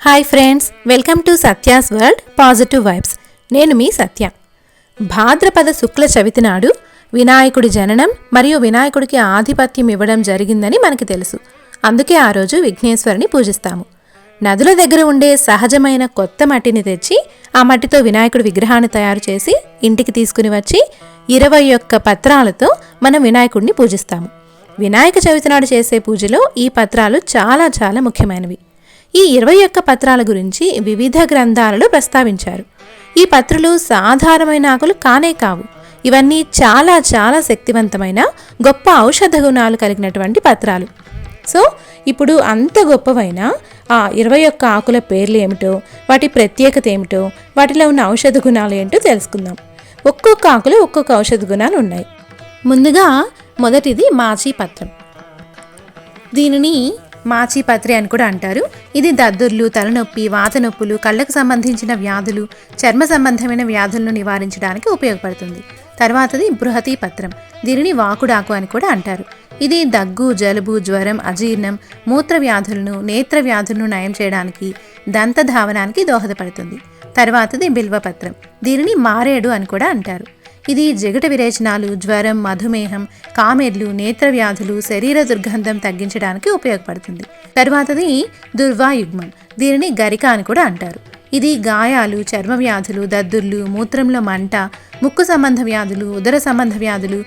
Hi friends, welcome to Satya's world positive vibes. నేను మీ సత్య. భాద్రపద శుక్ల చవితి నాడు వినాయకుడి జననం మరియు వినాయకుడికి ఆధిపత్యం ఇవ్వడం జరిగిందని మనకి తెలుసు. అందుకే ఆ రోజు విఘ్నేశ్వరుని పూజిస్తాము. నదుల దగ్గర ఉండే సహజమైన కొత్త మట్టిని తెచ్చి ఆ మట్టితో వినాయకుడి విగ్రహాన్ని తయారు చేసి ఇంటికి తీసుకుని వచ్చి 21 పత్రాలతో మనం వినాయకుడిని పూజిస్తాము. వినాయక చవితి నాడు చేసే పూజలో ఈ పత్రాలు చాలా చాలా ముఖ్యమైనవి. ఈ 21 పత్రాల గురించి వివిధ గ్రంథాలలో ప్రస్తావించారు. ఈ పత్రులు సాధారణమైన ఆకులు కానే కావు. ఇవన్నీ చాలా చాలా శక్తివంతమైన గొప్ప ఔషధ గుణాలు కలిగినటువంటి పత్రాలు. సో ఇప్పుడు అంత గొప్పవైన ఆ 21 ఆకుల పేర్లు ఏమిటో, వాటి ప్రత్యేకత ఏమిటో, వాటిలో ఉన్న ఔషధ గుణాలు ఏంటో తెలుసుకుందాం. ఒక్కొక్క ఆకులు ఒక్కొక్క ఔషధ గుణాలు ఉన్నాయి. ముందుగా మొదటిది మాచి పత్రం. దీనిని మాచిపత్రి అని కూడా అంటారు. ఇది దద్దుర్లు, తలనొప్పి, వాత నొప్పులు, కళ్ళకు సంబంధించిన వ్యాధులు, చర్మ సంబంధమైన వ్యాధులను నివారించడానికి ఉపయోగపడుతుంది. తర్వాతది బృహతి పత్రం. దీనిని వాకుడాకు అని కూడా అంటారు. ఇది దగ్గు, జలుబు, జ్వరం, అజీర్ణం, మూత్ర వ్యాధులను, నేత్ర వ్యాధులను నయం చేయడానికి, దంతధావనానికి దోహదపడుతుంది. తర్వాతది బిల్వపత్రం. దీనిని మారేడు అని కూడా అంటారు. ఇది జిగట విరేచనాలు, జ్వరం, మధుమేహం, కామెర్లు, నేత్ర వ్యాధులు, శరీర దుర్గంధం తగ్గించడానికి ఉపయోగపడుతుంది. తర్వాతది దుర్వాయుగ్మం. దీనిని గరిక అని కూడా అంటారు. ఇది గాయాలు, చర్మ వ్యాధులు, దద్దుర్లు, మూత్రంలో మంట, ముక్కు సంబంధ వ్యాధులు, ఉదర సంబంధ వ్యాధులు,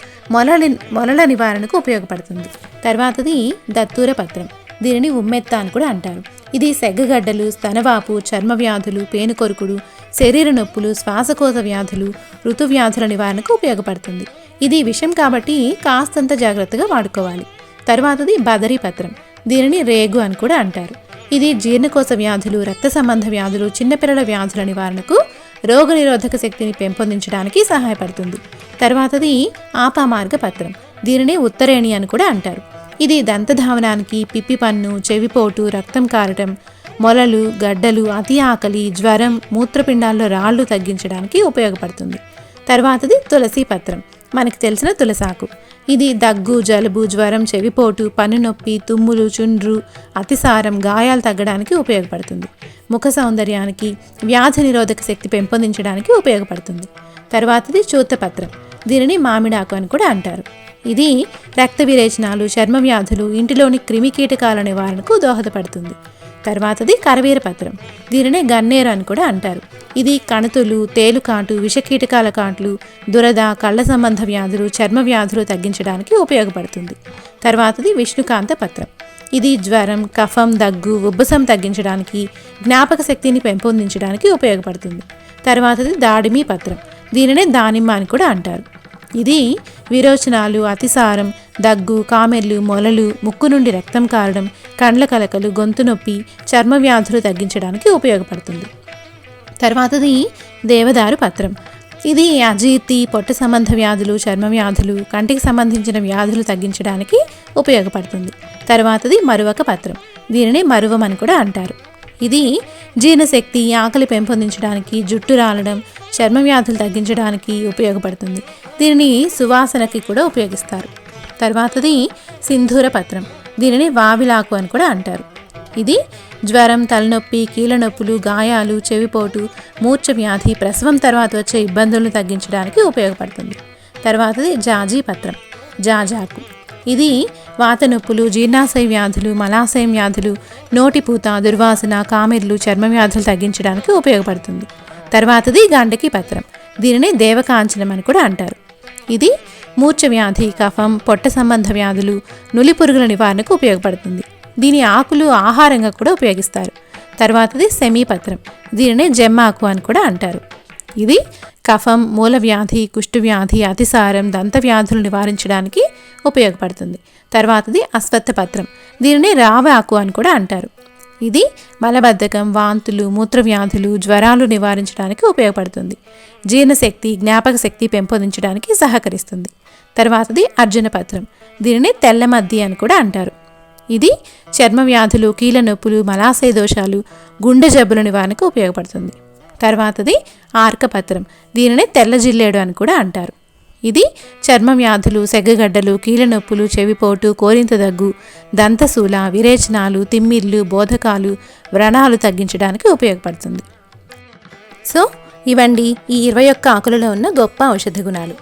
మొలల నివారణకు ఉపయోగపడుతుంది. తర్వాతది దత్తూర పత్రం. దీనిని ఉమ్మెత్త అని కూడా అంటారు. ఇది సెగ్గగడ్డలు, స్తనవాపు, చర్మ వ్యాధులు, పేనుకొరుకుడు, శరీర నొప్పులు, శ్వాసకోశ వ్యాధులు, ఋతువ్యాధుల నివారణకు ఉపయోగపడుతుంది. ఇది విషం కాబట్టి కాస్తంత జాగ్రత్తగా వాడుకోవాలి. తర్వాతది బదరీ పత్రం. దీనిని రేగు అని కూడా అంటారు. ఇది జీర్ణకోశ వ్యాధులు, రక్త సంబంధ వ్యాధులు, చిన్నపిల్లల వ్యాధుల నివారణకు, రోగనిరోధక శక్తిని పెంపొందించడానికి సహాయపడుతుంది. తర్వాతది ఆపామార్గ పత్రం. దీనిని ఉత్తరేణి అని కూడా అంటారు. ఇది దంతధావనానికి, పిప్పి పన్ను, చెవిపోటు, రక్తం కారటం, మొలలు, గడ్డలు, అతి ఆకలి, జ్వరం, మూత్రపిండాల్లో రాళ్లు తగ్గించడానికి ఉపయోగపడుతుంది. తర్వాతది తులసి పత్రం. మనకి తెలిసిన తులసాకు. ఇది దగ్గు, జలుబు, జ్వరం, చెవిపోటు, పన్ను నొప్పి, తుమ్ములు, చుండ్రు, అతిసారం, గాయాలు తగ్గడానికి ఉపయోగపడుతుంది. ముఖ సౌందర్యానికి, వ్యాధి నిరోధక శక్తి పెంపొందించడానికి ఉపయోగపడుతుంది. తర్వాతది చూత్తపత్రం. దీనిని మామిడాకు అని కూడా అంటారు. ఇది రక్త విరేచనాలు, చర్మ వ్యాధులు, ఇంటిలోని క్రిమికీటకాల నివారణకు దోహదపడుతుంది. తర్వాతది కరవీర పత్రం. దీనినే గన్నేరు అని కూడా అంటారు. ఇది కణుతులు, తేలుకాటు, విషకీటకాల కాట్లు, దురద, కళ్ళ సంబంధ వ్యాధులు, చర్మ వ్యాధులు తగ్గించడానికి ఉపయోగపడుతుంది. తర్వాతది విష్ణుకాంత పత్రం. ఇది జ్వరం, కఫం, దగ్గు, ఉబ్బసం తగ్గించడానికి, జ్ఞాపక శక్తిని పెంపొందించడానికి ఉపయోగపడుతుంది. తర్వాతది దాడిమి పత్రం. దీనినే దానిమ్మ అని కూడా అంటారు. ఇది విరోచనాలు, అతిసారం, దగ్గు, కామెర్లు, మొలలు, ముక్కు నుండి రక్తం కారడం, కండ్ల కలకలు, గొంతు నొప్పి, చర్మ వ్యాధులు తగ్గించడానికి ఉపయోగపడుతుంది. తర్వాతది దేవదారు పత్రం. ఇది అజీర్తి, పొట్ట సంబంధ వ్యాధులు, చర్మ వ్యాధులు, కంటికి సంబంధించిన వ్యాధులు తగ్గించడానికి ఉపయోగపడుతుంది. తర్వాతది మరువక పత్రం. దీనిని మరువం అని కూడా అంటారు. ఇది జీర్ణశక్తి, ఆకలి పెంపొందించడానికి, జుట్టు రాలడం, చర్మ వ్యాధులు తగ్గించడానికి ఉపయోగపడుతుంది. దీనిని సువాసనకి కూడా ఉపయోగిస్తారు. తర్వాతది సింధూర పత్రం. దీనిని వావిలాకు అని కూడా అంటారు. ఇది జ్వరం, తలనొప్పి, కీళ్ళ నొప్పులు, గాయాలు, చెవిపోటు, మూర్ఛ వ్యాధి, ప్రసవం తర్వాత వచ్చే ఇబ్బందులను తగ్గించడానికి ఉపయోగపడుతుంది. తర్వాతది జాజీ పత్రం. జాజాకు. ఇది వాత నొప్పులు, జీర్ణాశయ వ్యాధులు, మలాశయ వ్యాధులు, నోటిపూత, దుర్వాసన, కామెర్లు, చర్మ వ్యాధులు తగ్గించడానికి ఉపయోగపడుతుంది. తర్వాతది గండకి పత్రం. దీనిని దేవకాంచనం అని కూడా అంటారు. ఇది మూర్ఛ వ్యాధి, కఫం, పొట్ట సంబంధ వ్యాధులు, నులి పురుగుల నివారణకు ఉపయోగపడుతుంది. దీని ఆకులు ఆహారంగా కూడా ఉపయోగిస్తారు. తర్వాతది సెమీపత్రం. దీనిని జమ్మాకు అని కూడా అంటారు. ఇది కఫం, మూల వ్యాధి, కుష్ఠవ్యాధి, అతిసారం, దంత వ్యాధులు నివారించడానికి ఉపయోగపడుతుంది. తర్వాతది అశ్వత్థ పత్రం. దీనిని రావ ఆకు అని కూడా అంటారు. ఇది మలబద్ధకం, వాంతులు, మూత్రవ్యాధులు, జ్వరాలు నివారించడానికి ఉపయోగపడుతుంది. జీర్ణశక్తి, జ్ఞాపక శక్తి పెంపొందించడానికి సహకరిస్తుంది. తర్వాతది అర్జున పత్రం. దీనిని తెల్లమద్ది అని కూడా అంటారు. ఇది చర్మ వ్యాధులు, కీళ్ళ నొప్పులు, మలాశయ దోషాలు, గుండె జబ్బుల నివారణకు ఉపయోగపడుతుంది. తర్వాతది ఆర్కపత్రం. దీనిని తెల్ల జిల్లేడు అని కూడా అంటారు. ఇది చర్మ వ్యాధులు, సెగ్గగడ్డలు, కీళ్ళనొప్పులు, చెవిపోటు, కోరింత దగ్గు, దంతశూల, విరేచనాలు, తిమ్మిర్లు, బోధకాలు, వ్రణాలు తగ్గించడానికి ఉపయోగపడుతుంది. సో ఇవండి ఈ 21 ఆకులలో ఉన్న గొప్ప ఔషధ గుణాలు.